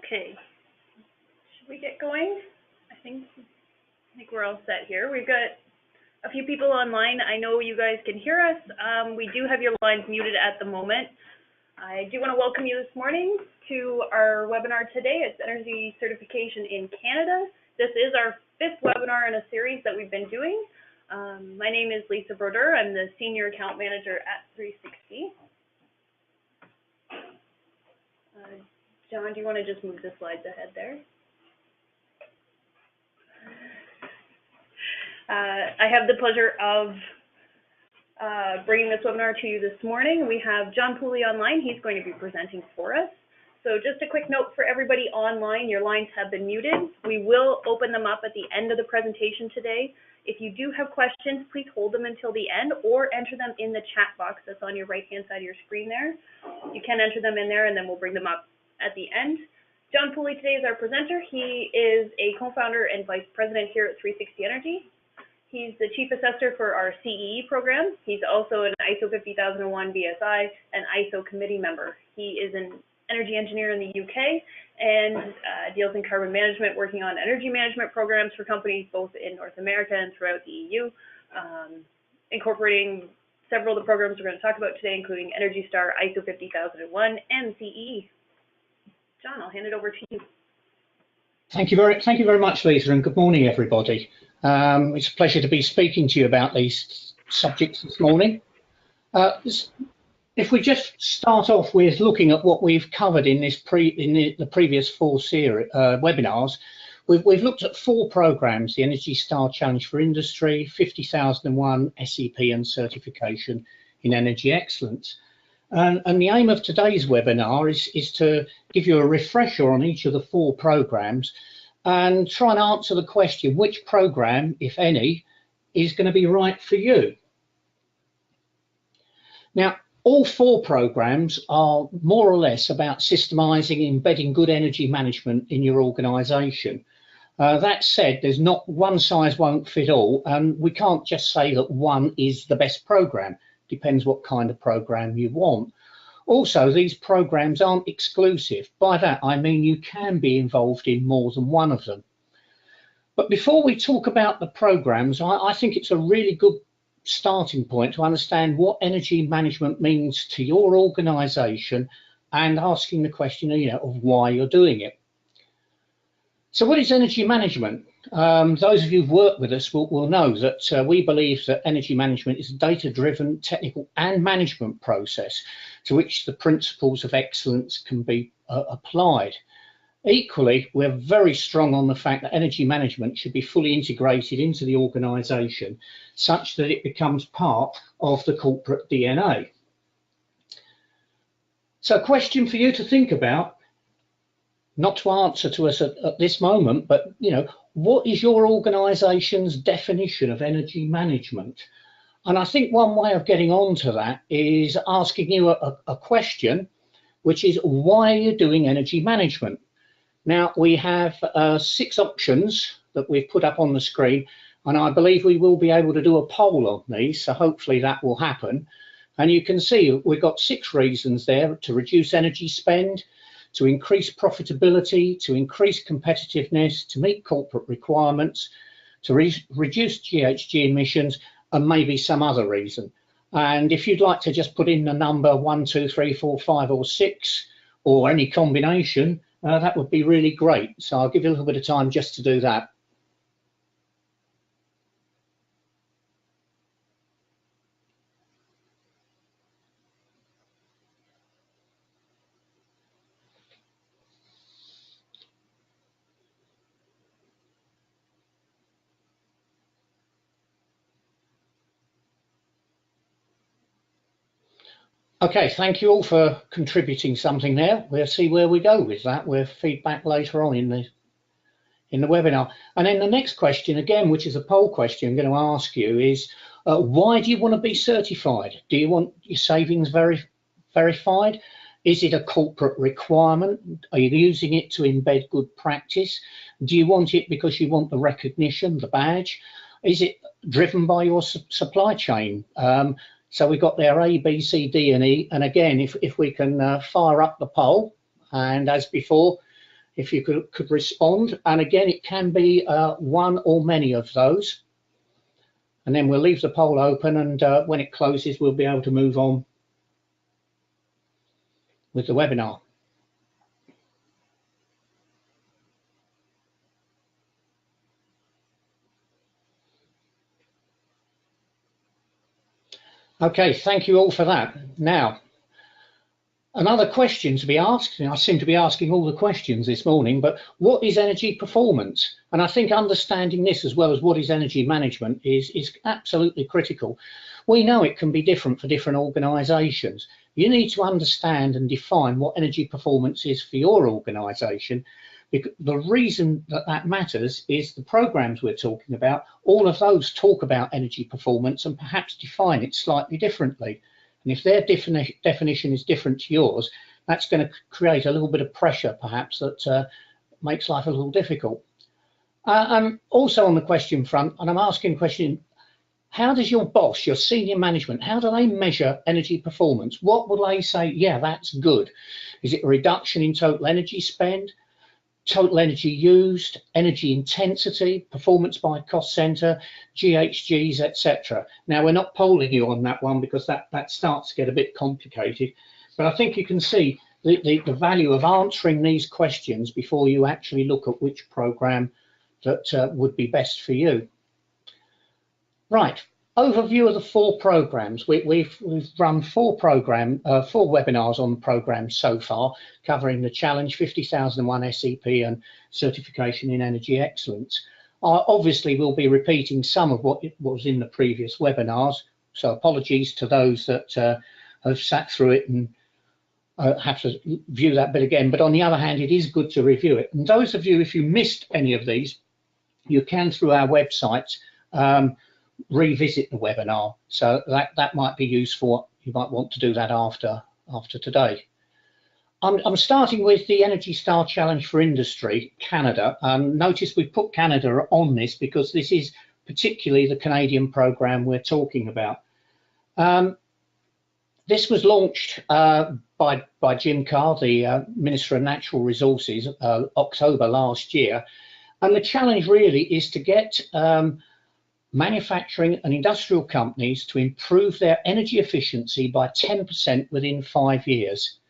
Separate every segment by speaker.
Speaker 1: Okay, should we get going? I think we're all set here. We've got a few people online. I know you guys can hear us. We do have your lines muted at the moment. I do want to welcome you this morning to our webinar today. It's Energy Certification in Canada. This is our 5th webinar in a series that we've been doing. My name is Lisa Brodeur. I'm the Senior Account Manager at 360. John, do you want to just move the slides ahead there? I have the pleasure of bringing this webinar to you this morning. We have John Pooley online. He's going to be presenting for us. So just a quick note for everybody online, your lines have been muted. We will open them up at the end of the presentation today. If you do have questions, please hold them until the end or enter them in the chat box that's on your right-hand side of your screen there. You can enter them in there and then we'll bring them up at the end. John Pooley today is our presenter. He is a co-founder and vice president here at 360 Energy. He's the chief assessor for our CEE program. He's also an ISO 50001 BSI and ISO committee member. He is an energy engineer in the UK and deals in carbon management, working on energy management programs for companies both in North America and throughout the EU, incorporating several of the programs we're going to talk about today, including Energy Star, ISO 50001, and CEE. John, I'll hand it over to you.
Speaker 2: Thank you very much, Lisa, and good morning, everybody. It's a pleasure to be speaking to you about these subjects this morning. If we just start off with looking at what we've covered in this the previous 4 webinars, we've looked at 4 programs: the Energy Star Challenge for Industry, 50001 SEP, and certification in energy excellence. And the aim of today's webinar is to give you a refresher on each of the 4 programs and try and answer the question, which program, if any, is going to be right for you. Now, all 4 programs are more or less about systemizing, embedding good energy management in your organization. That said, there's not one size won't fit all, and we can't just say that one is the best program. Depends what kind of program you want. Also, these programs aren't exclusive. By that, I mean you can be involved in more than one of them. But before we talk about the programs, I think it's a really good starting point to understand what energy management means to your organization and asking the question, of why you're doing it. So what is energy management? Those of you who've worked with us will know that we believe that energy management is a data-driven, technical and management process to which the principles of excellence can be applied. Equally, we're very strong on the fact that energy management should be fully integrated into the organisation such that it becomes part of the corporate DNA. So a question for you to think about, not to answer to us at this moment, but what is your organisation's definition of energy management? And I think one way of getting on to that is asking you a question, which is, why are you doing energy management? Now, we have 6 options that we've put up on the screen, and I believe we will be able to do a poll on these, so hopefully that will happen. And you can see we've got 6 reasons there: to reduce energy spend, to increase profitability, to increase competitiveness, to meet corporate requirements, to reduce GHG emissions, and maybe some other reason. And if you'd like to just put in the number 1, 2, 3, 4, 5 or 6, or any combination, that would be really great. So I'll give you a little bit of time just to do that. Okay, thank you all for contributing something there. We'll see where we go with that. We'll feedback later on in the webinar. And then the next question, again, which is a poll question I'm going to ask you, is why do you want to be certified? Do you want your savings verified? Is it a corporate requirement? Are you using it to embed good practice? Do you want it because you want the recognition, the badge? Is it driven by your supply chain? So we've got there A, B, C, D and E. And again, if we can fire up the poll, and as before, if you could respond. And again, it can be one or many of those. And then we'll leave the poll open, and when it closes, we'll be able to move on with the webinar. Okay, thank you all for that. Now, another question to be asked, and I seem to be asking all the questions this morning, but what is energy performance? And I think understanding this as well as what is energy management is absolutely critical. We know it can be different for different organisations. You need to understand and define what energy performance is for your organisation. The reason that that matters is the programs we're talking about, all of those talk about energy performance and perhaps define it slightly differently. And if their definition is different to yours, that's going to create a little bit of pressure perhaps that makes life a little difficult. And also on the question front, and I'm asking a question, how does your boss, your senior management, how do they measure energy performance? What will they say, yeah, that's good? Is it a reduction in total energy spend? Total energy used, energy intensity, performance by cost center, GHGs, etc. Now, we're not polling you on that one because that starts to get a bit complicated, but I think you can see the value of answering these questions before you actually look at which program that would be best for you. Right, overview of the 4 programs. We've run 4 webinars on the program so far, covering the Challenge, 50,001 SEP and Certification in Energy Excellence. Obviously, we'll be repeating some of what was in the previous webinars, so apologies to those that have sat through it and have to view that bit again. But on the other hand, it is good to review it. And those of you, if you missed any of these, you can, through our website, revisit the webinar, so that might be useful. You might want to do that after today. I'm starting with the Energy Star Challenge for Industry, Canada. Notice we put Canada on this because this is particularly the Canadian program we're talking about. This was launched by Jim Carr, the Minister of Natural Resources, October last year, and the challenge really is to get manufacturing and industrial companies to improve their energy efficiency by 10% within 5 years.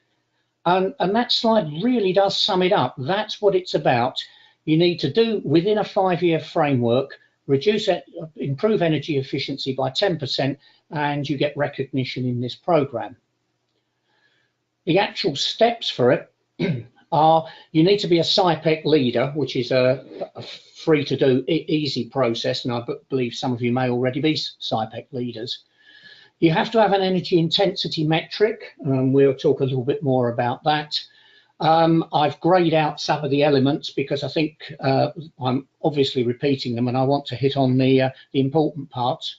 Speaker 2: And that slide really does sum it up. That's what it's about. You need to do within a 5-year framework, improve energy efficiency by 10%, and you get recognition in this program. The actual steps for it are you need to be a SIPEC leader, which is a free to do, easy process, and I believe some of you may already be SIPEC leaders. You have to have an energy intensity metric, and we'll talk a little bit more about that. I've grayed out some of the elements because I think I'm obviously repeating them and I want to hit on the important parts.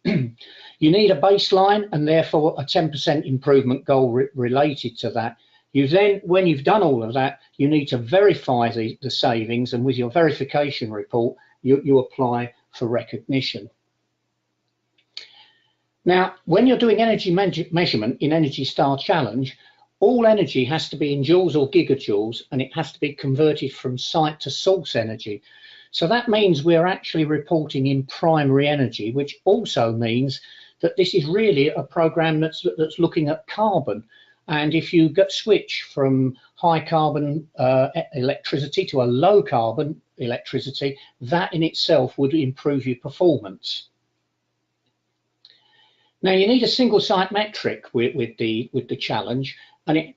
Speaker 2: You need a baseline and therefore a 10% improvement goal related to that. You then, when you've done all of that, you need to verify the savings, and with your verification report, you apply for recognition. Now, when you're doing energy measurement in Energy Star Challenge, all energy has to be in joules or gigajoules, and it has to be converted from site to source energy. So that means we're actually reporting in primary energy, which also means that this is really a program that's looking at carbon. And if you switch from high carbon electricity to a low carbon electricity, that in itself would improve your performance. Now you need a single site metric with the challenge, and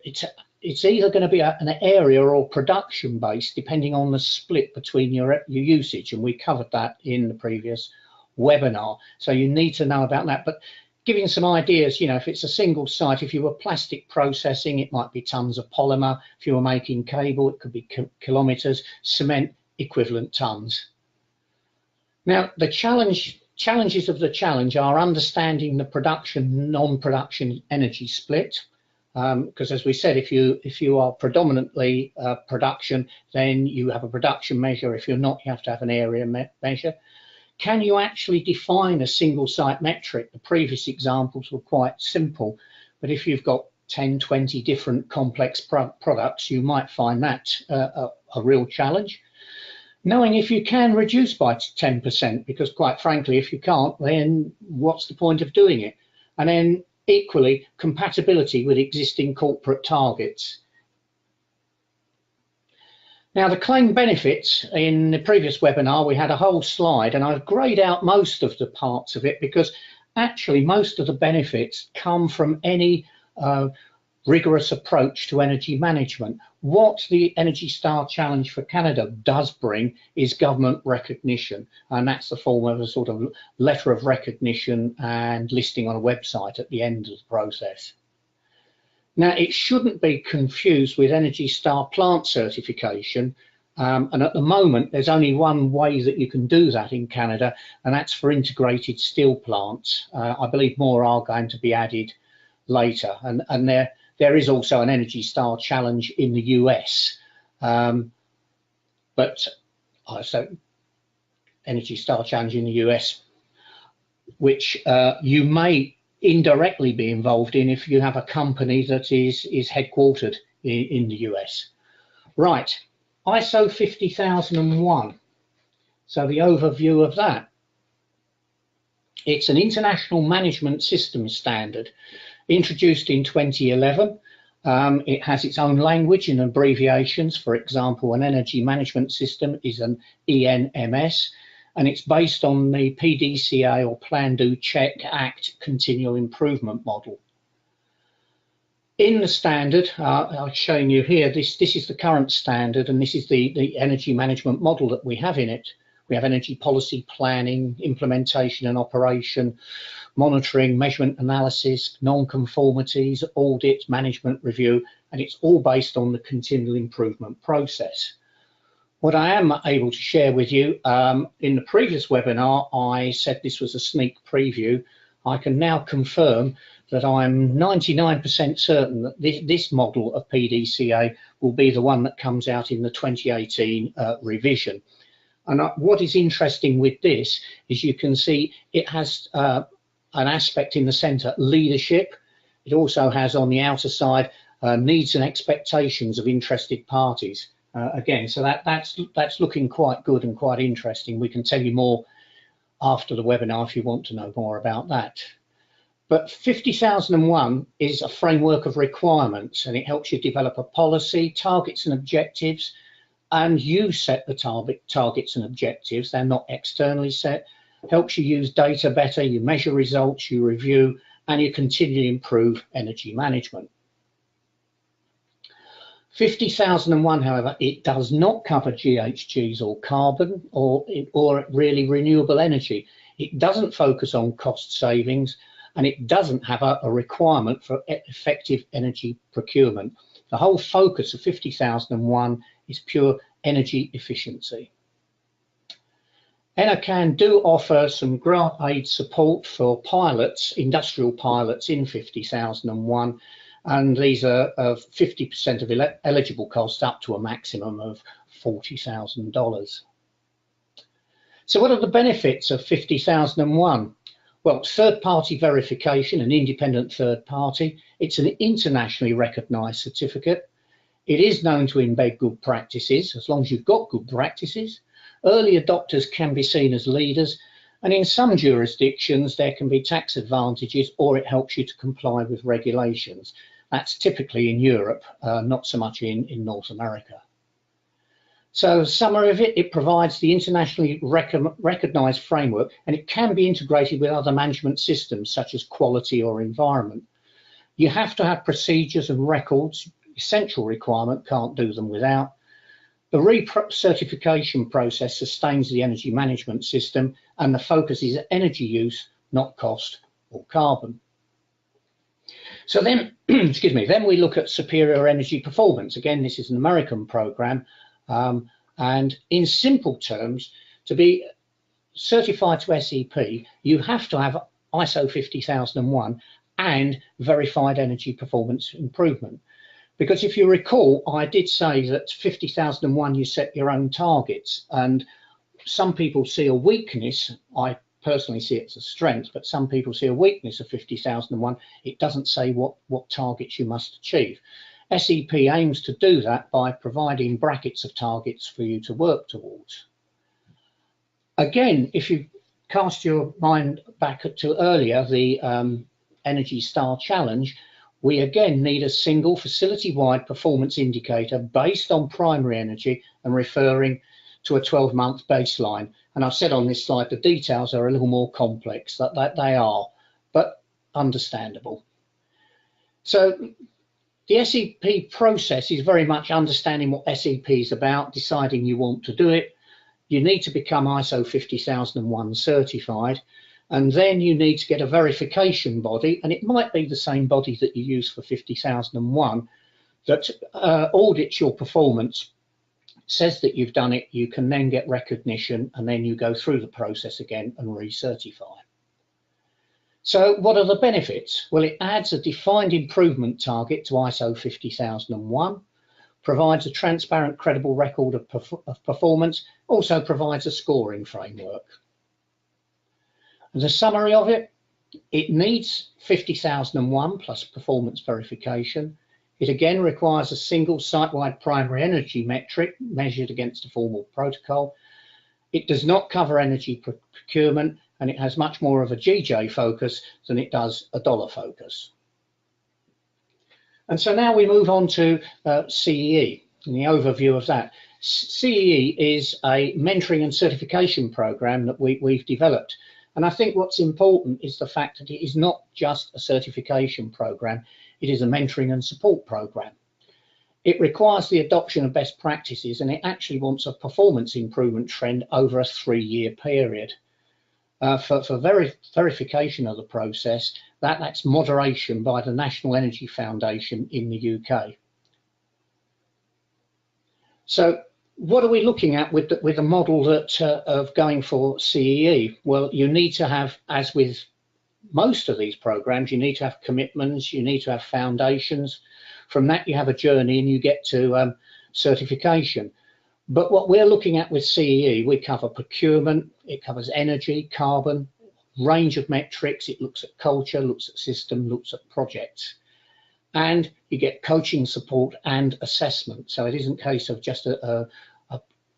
Speaker 2: it's either going to be an area or production based, depending on the split between your usage, and we covered that in the previous webinar. So you need to know about that. But giving some ideas, you know, if it's a single site, if you were plastic processing, it might be tons of polymer. If you were making cable, it could be kilometers. Cement, equivalent tons. Now, the challenges of the challenge are understanding the production, non-production energy split. Because as we said, if you are predominantly production, then you have a production measure. If you're not, you have to have an area measure. Can you actually define a single site metric? The previous examples were quite simple, but if you've got 10, 20 different complex products, you might find that a real challenge. Knowing if you can reduce by 10%, because quite frankly, if you can't, then what's the point of doing it? And then equally, compatibility with existing corporate targets. Now, the claimed benefits, in the previous webinar, we had a whole slide, and I've grayed out most of the parts of it because actually most of the benefits come from any rigorous approach to energy management. What the Energy Star Challenge for Canada does bring is government recognition, and that's the form of a sort of letter of recognition and listing on a website at the end of the process. Now, it shouldn't be confused with Energy Star plant certification, and at the moment there's only one way that you can do that in Canada, and that's for integrated steel plants. I believe more are going to be added later, and there is also an Energy Star Challenge in the US, so Energy Star Challenge in the US, which you may indirectly be involved in if you have a company that is headquartered in the US. Right, ISO 50001. So the overview of that. It's an international management system standard introduced in 2011. It has its own language and abbreviations. For example, an energy management system is an ENMS, and it's based on the PDCA or Plan, Do, Check, Act continual improvement model. In the standard, I'm showing you here, this is the current standard, and this is the energy management model that we have in it. We have energy policy planning, implementation and operation, monitoring, measurement analysis, non-conformities, audit, management review, and it's all based on the continual improvement process. What I am able to share with you, in the previous webinar, I said this was a sneak preview. I can now confirm that I'm 99% certain that this model of PDCA will be the one that comes out in the 2018 revision. And what is interesting with this is you can see it has an aspect in the center, leadership. It also has on the outer side needs and expectations of interested parties. Again, so that's looking quite good and quite interesting. We can tell you more after the webinar if you want to know more about that. But 50001 is a framework of requirements, and it helps you develop a policy, targets and objectives, and you set the targets and objectives. They're not externally set. Helps you use data better, you measure results, you review, and you continually improve energy management. 50001, however, it does not cover GHGs or carbon or really renewable energy. It doesn't focus on cost savings, and it doesn't have a requirement for effective energy procurement. The whole focus of 50001 is pure energy efficiency. ENERCAN do offer some grant aid support for pilots, industrial pilots in 50001, and these are 50% of eligible costs up to a maximum of $40,000. So what are the benefits of 50001? Well, third-party verification, an independent third party. It's an internationally recognised certificate. It is known to embed good practices, as long as you've got good practices. Early adopters can be seen as leaders, and in some jurisdictions there can be tax advantages, or it helps you to comply with regulations. That's typically in Europe, not so much in North America. So summary of it, it provides the internationally recognised framework, and it can be integrated with other management systems such as quality or environment. You have to have procedures and records, essential requirement, can't do them without. The recertification process sustains the energy management system, and the focus is energy use, not cost or carbon. So then, excuse me, then we look at superior energy performance. Again, this is an American program. And in simple terms, to be certified to SEP, you have to have ISO 50001 and verified energy performance improvement. Because if you recall, I did say that 50001, you set your own targets, and some people see a weakness, I personally see it as a strength, but some people see a weakness of 50,001. It doesn't say what targets you must achieve. SEP aims to do that by providing brackets of targets for you to work towards. Again, if you cast your mind back to earlier, the Energy Star Challenge, we again need a single facility-wide performance indicator based on primary energy and referring to a 12-month baseline. And I've said on this slide, the details are a little more complex, that they are, but understandable. So the SEP process is very much understanding what SEP is about, deciding you want to do it. You need to become ISO 50001 certified, and then you need to get a verification body, and it might be the same body that you use for 50001 that audits your performance, says that you've done it. You can then get recognition, and then you go through the process again and recertify. So what are the benefits? Well, it adds a defined improvement target to ISO 50001, provides a transparent, credible record of performance, also provides a scoring framework. As a summary of it, it needs 50001 plus performance verification. It again requires a single site-wide primary energy metric measured against a formal protocol. It does not cover energy procurement, and it has much more of a GJ focus than it does a dollar focus. And so now we move on to CEE and the overview of that. CEE is a mentoring and certification program that we've developed. And I think what's important is the fact that it is not just a certification program, it is a mentoring and support program. It requires the adoption of best practices, and it actually wants a performance improvement trend over a 3-year period. For verification of the process, that's moderation by the National Energy Foundation in the UK. So what are we looking at with a model that of going for CEE? Well, you need to have, as with most of these programs, you need to have commitments, you need to have foundations. From that, you have a journey and you get to certification. But what we're looking at with CEE, we cover procurement, it covers energy, carbon, range of metrics, it looks at culture, looks at system, looks at projects. And you get coaching support and assessment. So it isn't a case of just a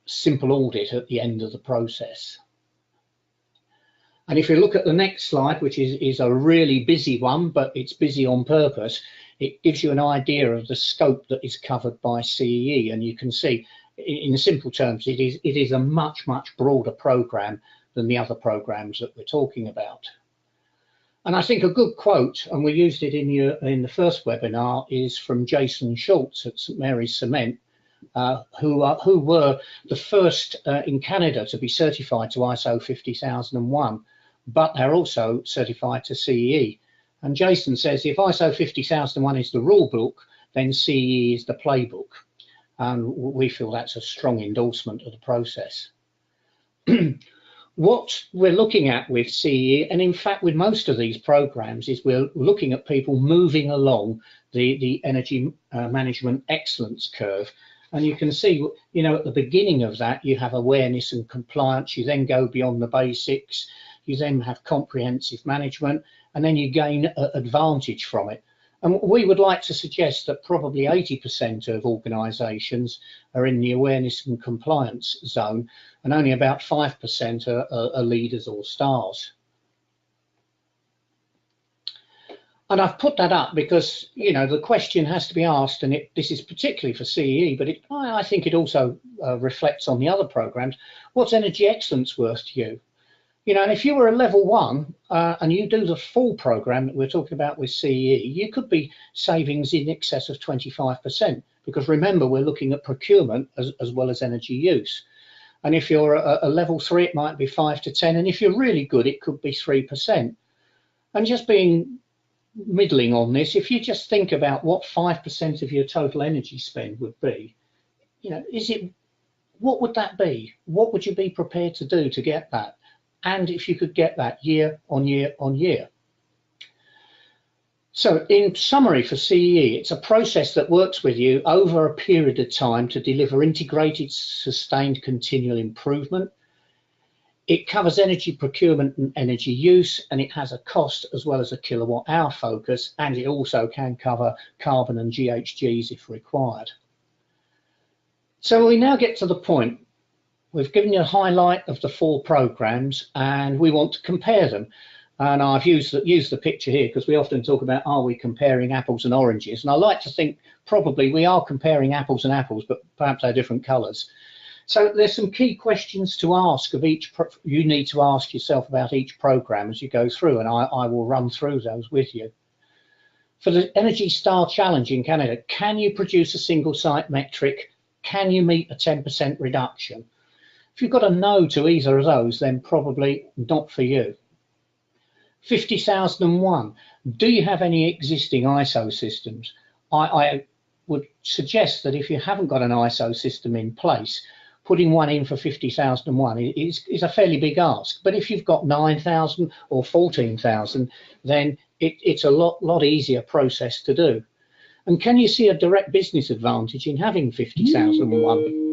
Speaker 2: simple audit at the end of the process. And if you look at the next slide, which is a really busy one, but it's busy on purpose, it gives you an idea of the scope that is covered by CEE. And you can see, in simple terms, it is a much broader program than the other programs that we're talking about. And I think a good quote, and we used it in the first webinar, is from Jason Schultz at St Mary's Cement, who were the first in Canada to be certified to ISO 50001, but they're also certified to CEE. And Jason says, if ISO 50001 is the rule book, then CEE is the playbook. And we feel that's a strong endorsement of the process. What we're looking at with CEE, and in fact with most of these programs, is we're looking at people moving along the energy management excellence curve. And you can see, you know, at the beginning of that, you have awareness and compliance, you then go beyond the basics, you then have comprehensive management, and then you gain advantage from it. And we would like to suggest that probably 80% of organisations are in the awareness and compliance zone, and only about 5% are leaders or stars. And I've put that up because, you know, the question has to be asked, and this is particularly for CEE, but I think it also reflects on the other programs. What's energy excellence worth to you? You know, and if you were a level 1 and you do the full program that we're talking about with CEE, you could be savings in excess of 25%, because remember, we're looking at procurement as well as energy use. And if you're a level 3, it might be 5 to 10, and if you're really good, it could be 3%. And just being middling on this, if you just think about what 5% of your total energy spend would be, you know, what would that be? What would you be prepared to do to get that? And if you could get that year on year on year. So in summary for CEE, it's a process that works with you over a period of time to deliver integrated, sustained, continual improvement. It covers energy procurement and energy use, and it has a cost as well as a kilowatt hour focus, and it also can cover carbon and GHGs if required. So we now get to the point. We've given you a highlight of the 4 programs, and we want to compare them. And I've used the picture here because we often talk about, are we comparing apples and oranges? And I like to think probably we are comparing apples and apples, but perhaps they're different colours. So there's some key questions to ask of each, you need to ask yourself about each program as you go through, and I will run through those with you. For the Energy Star Challenge in Canada, can you produce a single site metric? Can you meet a 10% reduction? If you've got a no to either of those, then probably not for you. 50,001, do you have any existing ISO systems? I would suggest that if you haven't got an ISO system in place, putting one in for 50,001 is a fairly big ask. But if you've got 9,000 or 14,000, then it's a lot easier process to do. And can you see a direct business advantage in having 50,001?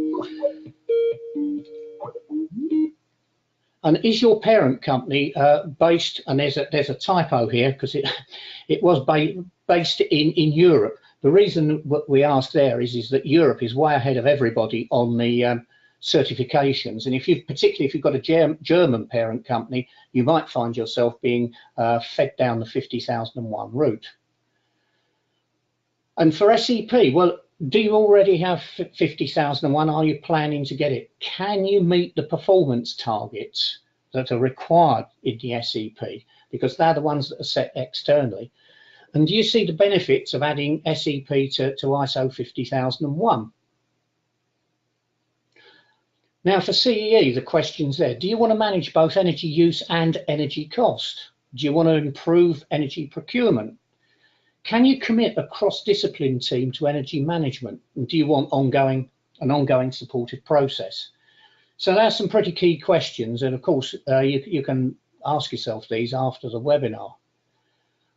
Speaker 2: And is your parent company based, and there's a typo here because it was based in Europe. The reason what we ask there is that Europe is way ahead of everybody on the certifications, and particularly if you've got a German parent company, you might find yourself being fed down the 50,001 route. And for SEP, well, do you already have 50,001? Are you planning to get it? Can you meet the performance targets that are required in the SEP? Because they're the ones that are set externally. And do you see the benefits of adding SEP to ISO 50001? Now for CEE, the question's there. Do you want to manage both energy use and energy cost? Do you want to improve energy procurement? Can you commit a cross-discipline team to energy management? And do you want an ongoing supportive process? So there's some pretty key questions, and of course you can ask yourself these after the webinar.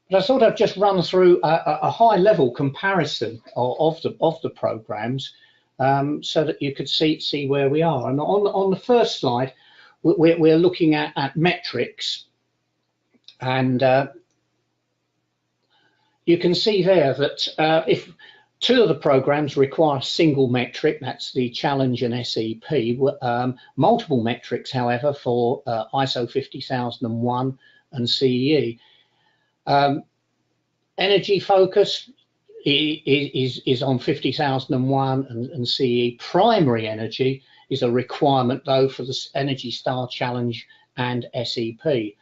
Speaker 2: But I thought I'd just run through a high-level comparison of the programs so that you could see where we are. And on the first slide, we're looking at metrics, and you can see there that if 2 of the programs require a single metric, that's the Challenge and SEP, multiple metrics, however, for ISO 50001 and CEE. Energy focus is on 50,001 and CEE. Primary energy is a requirement, though, for the Energy Star Challenge and SEP.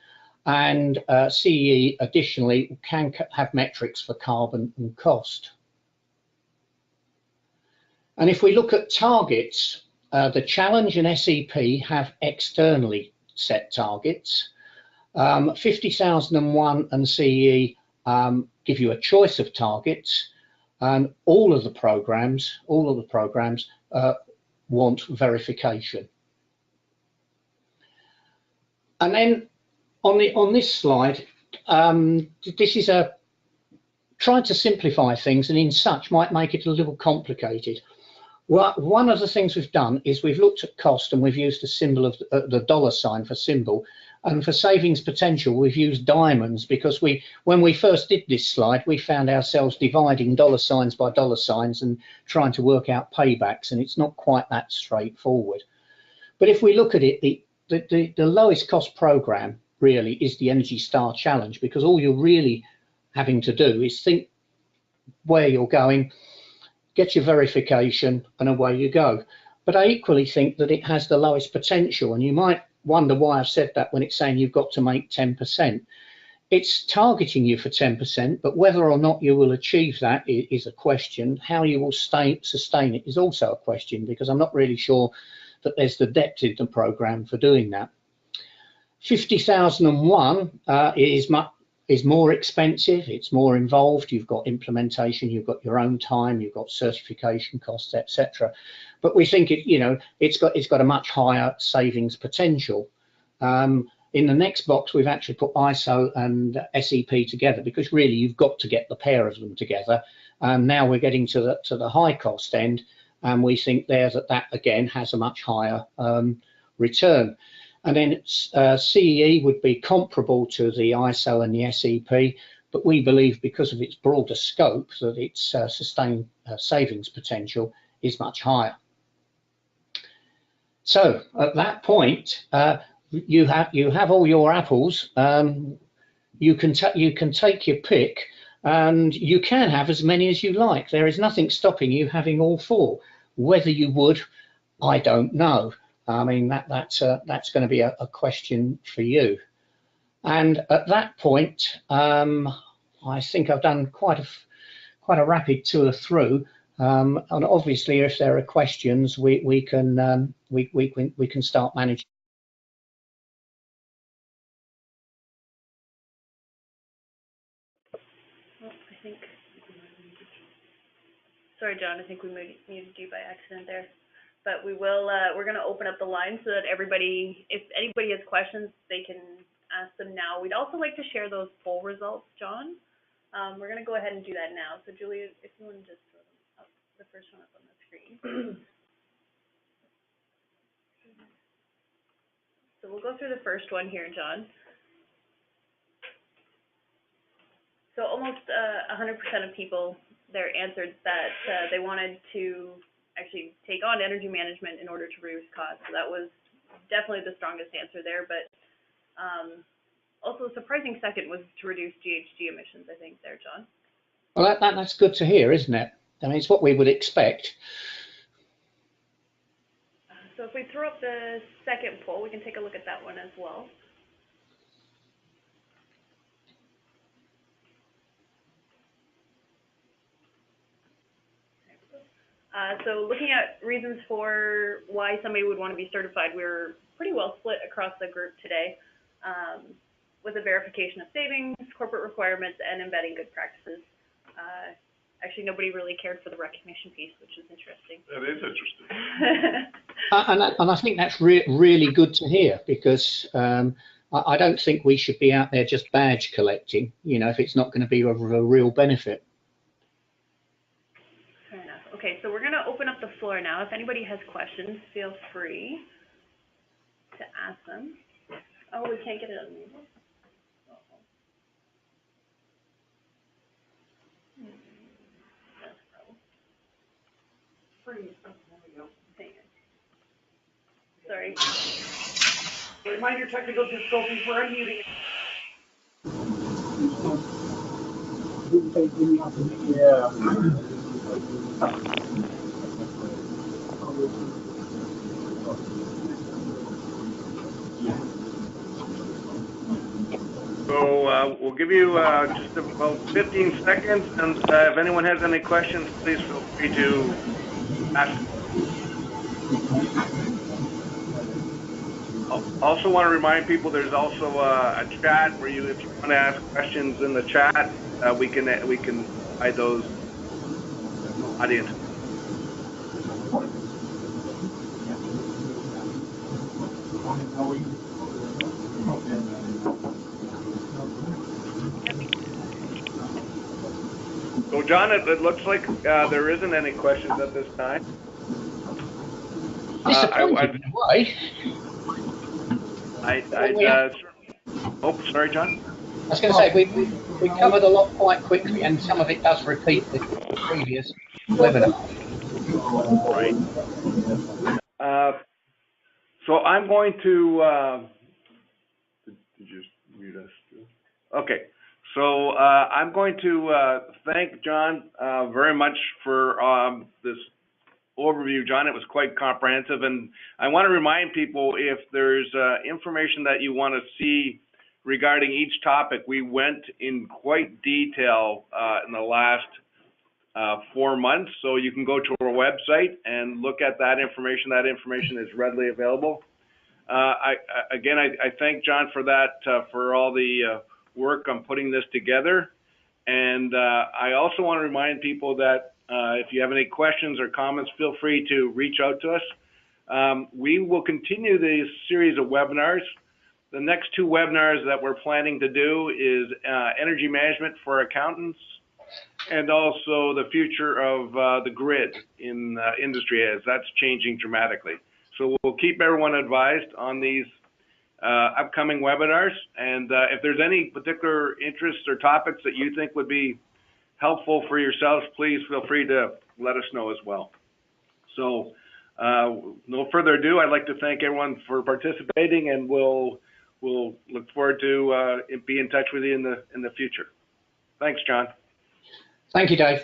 Speaker 2: And CEE additionally can have metrics for carbon and cost. And if we look at targets, the Challenge and SEP have externally set targets. 50,001 and CEE give you a choice of targets, and all of the programs want verification. And then on this slide, this is trying to simplify things, and in such might make it a little complicated. Well, one of the things we've done is we've looked at cost, and we've used a symbol of the dollar sign for symbol, and for savings potential we've used diamonds, because when we first did this slide, we found ourselves dividing dollar signs by dollar signs and trying to work out paybacks, and it's not quite that straightforward. But if we look at it, the lowest cost program really is the Energy Star Challenge, because all you're really having to do is think where you're going, get your verification, and away you go. But I equally think that it has the lowest potential, and you might wonder why I've said that when it's saying you've got to make 10%. It's targeting you for 10%, but whether or not you will achieve that is a question. How you will sustain it is also a question, because I'm not really sure that there's the depth in the program for doing that. 50,001 is more expensive, it's more involved, you've got implementation, you've got your own time, you've got certification costs, etc. But we think it's got a much higher savings potential. In the next box, we've actually put ISO and SEP together, because really you've got to get the pair of them together. And now we're getting to the high cost end, and we think there that again has a much higher return. And then CEE would be comparable to the ISO and the SEP, but we believe because of its broader scope that its sustained savings potential is much higher. So at that point, you have all your apples. You can take your pick, and you can have as many as you like. There is nothing stopping you having all four. Whether you would, I don't know. I mean, that's going to be a question for you. And at that point, I think I've done quite a rapid tour through. And obviously, if there are questions, we can start managing.
Speaker 1: Oh, I think. Sorry, John. I think we muted you by accident there. But we will. We're going to open up the line so that everybody, if anybody has questions, they can ask them now. We'd also like to share those poll results, John. We're going to go ahead and do that now. So, Julia, if you want to just throw them up, the first one up on the screen. So we'll go through the first one here, John. So almost 100% of people there answered that they wanted to actually take on energy management in order to reduce costs. So that was definitely the strongest answer there. But also a surprising second was to reduce GHG emissions, I think, there, John.
Speaker 2: Well, that's good to hear, isn't it? I mean, it's what we would expect.
Speaker 1: So if we throw up the second poll, we can take a look at that one as well. So looking at reasons for why somebody would want to be certified, we're pretty well split across the group today, with a verification of savings, corporate requirements, and embedding good practices. Actually, nobody really cared for the recognition piece, which is interesting.
Speaker 3: That is interesting.
Speaker 2: And I think that's really good to hear, because I don't think we should be out there just badge collecting, you know, if it's not going to be of a real benefit.
Speaker 1: Fair enough. Okay, so we're going to open up the floor now. If anybody has questions, feel free to ask them. Oh, we can't get it unmuted. Sorry.
Speaker 4: Remind your technical difficulties, we're unmuting. Yeah.
Speaker 3: So we'll give you just about 15 seconds, and if anyone has any questions, please feel free to ask. Also want to remind people there's also a chat where if you want to ask questions in the chat, we can hide those audience. So John, it looks like there isn't any questions at this time.
Speaker 2: Disappointing in a way.
Speaker 3: Oh, sorry, John.
Speaker 2: I was going to say, we covered a lot quite quickly, and some of it does repeat the previous webinar.
Speaker 3: Right. So I'm going to. Did you mute us? Okay. So I'm going to thank John very much for this overview, John. It was quite comprehensive, and I want to remind people, if there's information that you want to see regarding each topic, we went in quite detail in the last 4 months, so you can go to our website and look at that information. That information is readily available. I thank John for that, for all the work on putting this together, and I also want to remind people that if you have any questions or comments, feel free to reach out to us. We will continue this series of webinars. The next 2 webinars that we're planning to do is energy management for accountants, and also the future of the grid in industry, as that's changing dramatically. So we'll keep everyone advised on these upcoming webinars. And if there's any particular interests or topics that you think would be helpful for yourselves, please feel free to let us know as well. So no further ado, I'd like to thank everyone for participating, and we'll look forward to be in touch with you in the future. Thanks, John.
Speaker 2: Thank you, Dave.